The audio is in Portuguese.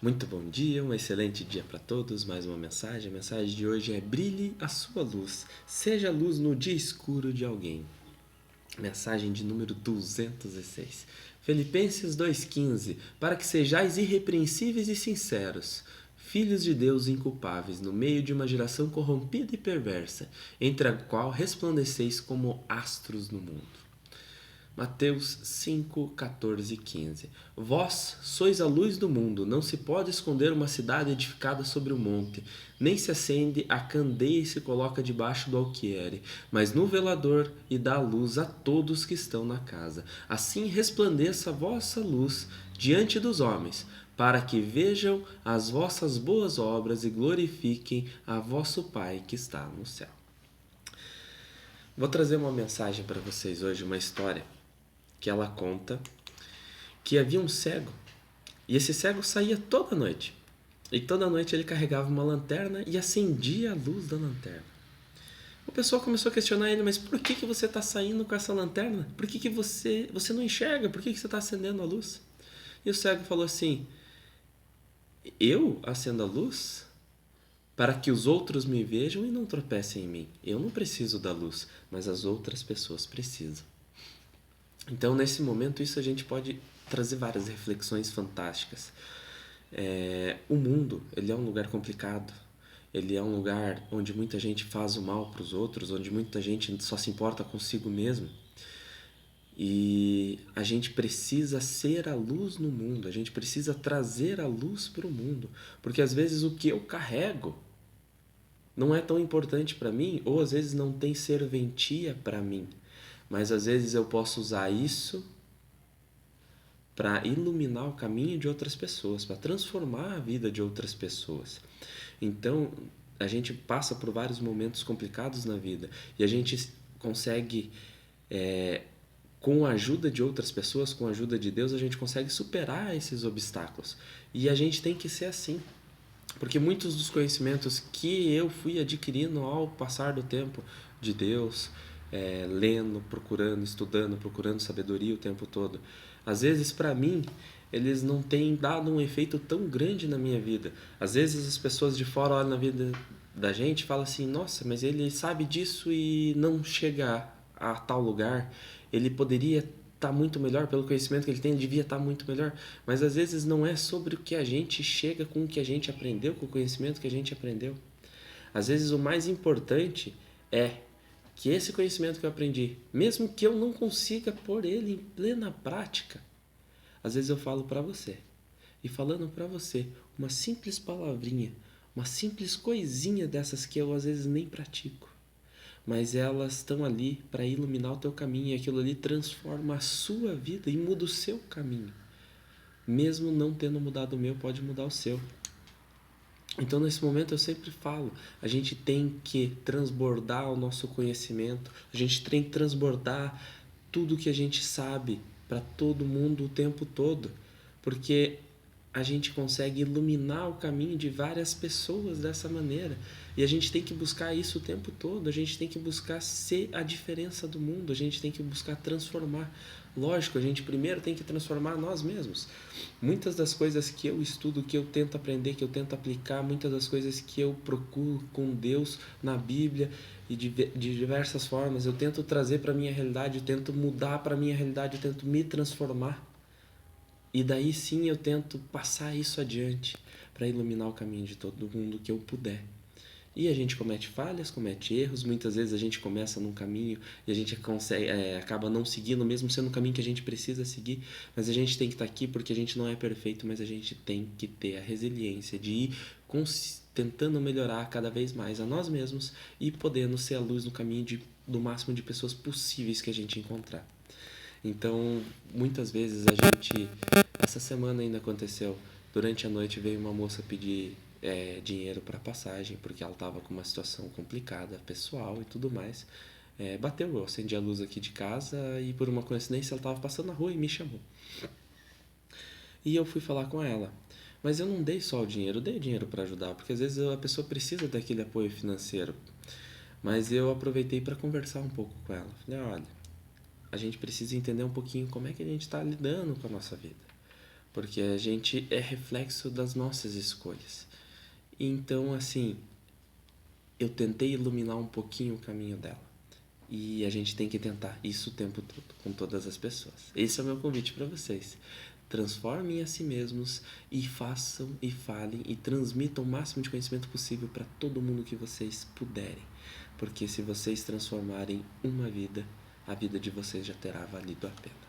Muito bom dia, um excelente dia para todos. Mais uma mensagem. A mensagem de hoje é: brilhe a sua luz, seja a luz no dia escuro de alguém. Mensagem de número 206. Filipenses 2,15: para que sejais irrepreensíveis e sinceros, filhos de Deus inculpáveis, no meio de uma geração corrompida e perversa, entre a qual resplandeceis como astros no mundo. Mateus 5, 14 e 15. Vós sois a luz do mundo, não se pode esconder uma cidade edificada sobre o monte, nem se acende a candeia e se coloca debaixo do alqueire, mas no velador e dá luz a todos que estão na casa. Assim resplandeça a vossa luz diante dos homens, para que vejam as vossas boas obras e glorifiquem a vosso Pai que está no céu. Vou trazer uma mensagem para vocês hoje, uma história que ela conta que havia um cego, e esse cego saía toda noite. E toda noite ele carregava uma lanterna e acendia a luz da lanterna. O pessoal começou a questionar ele: mas por que você está saindo com essa lanterna? Por que você não enxerga? Por que você está acendendo a luz? E o cego falou assim: eu acendo a luz para que os outros me vejam e não tropecem em mim. Eu não preciso da luz, mas as outras pessoas precisam. Então, nesse momento, isso a gente pode trazer várias reflexões fantásticas. O mundo, ele é um lugar complicado. Ele é um lugar onde muita gente faz o mal para os outros, onde muita gente só se importa consigo mesmo. E a gente precisa ser a luz no mundo, a gente precisa trazer a luz para o mundo. Porque às vezes o que eu carrego não é tão importante para mim, ou às vezes não tem serventia para mim. Mas às vezes eu posso usar isso para iluminar o caminho de outras pessoas, para transformar a vida de outras pessoas. Então, a gente passa por vários momentos complicados na vida e a gente consegue, com a ajuda de outras pessoas, com a ajuda de Deus, a gente consegue superar esses obstáculos. E a gente tem que ser assim. Porque muitos dos conhecimentos que eu fui adquirindo ao passar do tempo de Deus, lendo, procurando, estudando, procurando sabedoria o tempo todo, às vezes para mim eles não têm dado um efeito tão grande na minha vida. Às vezes as pessoas de fora olham na vida da gente e falam assim: nossa, mas ele sabe disso e não chega a tal lugar. Ele poderia estar muito melhor pelo conhecimento que ele tem, ele devia estar muito melhor. Mas às vezes não é sobre o que a gente chega com o que a gente aprendeu, com o conhecimento que a gente aprendeu. Às vezes o mais importante é que esse conhecimento que eu aprendi, mesmo que eu não consiga pôr ele em plena prática, às vezes eu falo para você. E falando para você, uma simples palavrinha, uma simples coisinha dessas que eu às vezes nem pratico, mas elas estão ali para iluminar o teu caminho, e aquilo ali transforma a sua vida e muda o seu caminho. Mesmo não tendo mudado o meu, pode mudar o seu. Então, nesse momento, eu sempre falo, a gente tem que transbordar o nosso conhecimento, a gente tem que transbordar tudo que a gente sabe para todo mundo o tempo todo, porque a gente consegue iluminar o caminho de várias pessoas dessa maneira. E a gente tem que buscar isso o tempo todo, a gente tem que buscar ser a diferença do mundo, a gente tem que buscar transformar. Lógico, a gente primeiro tem que transformar nós mesmos. Muitas das coisas que eu estudo, que eu tento aprender, que eu tento aplicar, muitas das coisas que eu procuro com Deus na Bíblia e de diversas formas, eu tento trazer para a minha realidade, eu tento mudar para a minha realidade, eu tento me transformar. E daí sim eu tento passar isso adiante para iluminar o caminho de todo mundo que eu puder. E a gente comete falhas, comete erros, muitas vezes a gente começa num caminho e a gente acaba não seguindo, mesmo sendo o caminho que a gente precisa seguir, mas a gente tem que estar aqui porque a gente não é perfeito, mas a gente tem que ter a resiliência de ir tentando melhorar cada vez mais a nós mesmos e podendo ser a luz no caminho do máximo de pessoas possíveis que a gente encontrar. Então, muitas vezes essa semana ainda aconteceu, durante a noite veio uma moça pedir dinheiro para passagem, porque ela estava com uma situação complicada, pessoal e tudo mais. Bateu, eu acendi a luz aqui de casa e por uma coincidência ela estava passando na rua e me chamou. E eu fui falar com ela. Mas eu não dei só o dinheiro, eu dei o dinheiro para ajudar, porque às vezes a pessoa precisa daquele apoio financeiro. Mas eu aproveitei para conversar um pouco com ela. Falei: olha, a gente precisa entender um pouquinho como é que a gente está lidando com a nossa vida. porque a gente é reflexo das nossas escolhas. Então, assim, eu tentei iluminar um pouquinho o caminho dela. E a gente tem que tentar isso o tempo todo, com todas as pessoas. Esse é o meu convite para vocês. Transformem a si mesmos e façam e falem e transmitam o máximo de conhecimento possível para todo mundo que vocês puderem. Porque se vocês transformarem uma vida, a vida de vocês já terá valido a pena.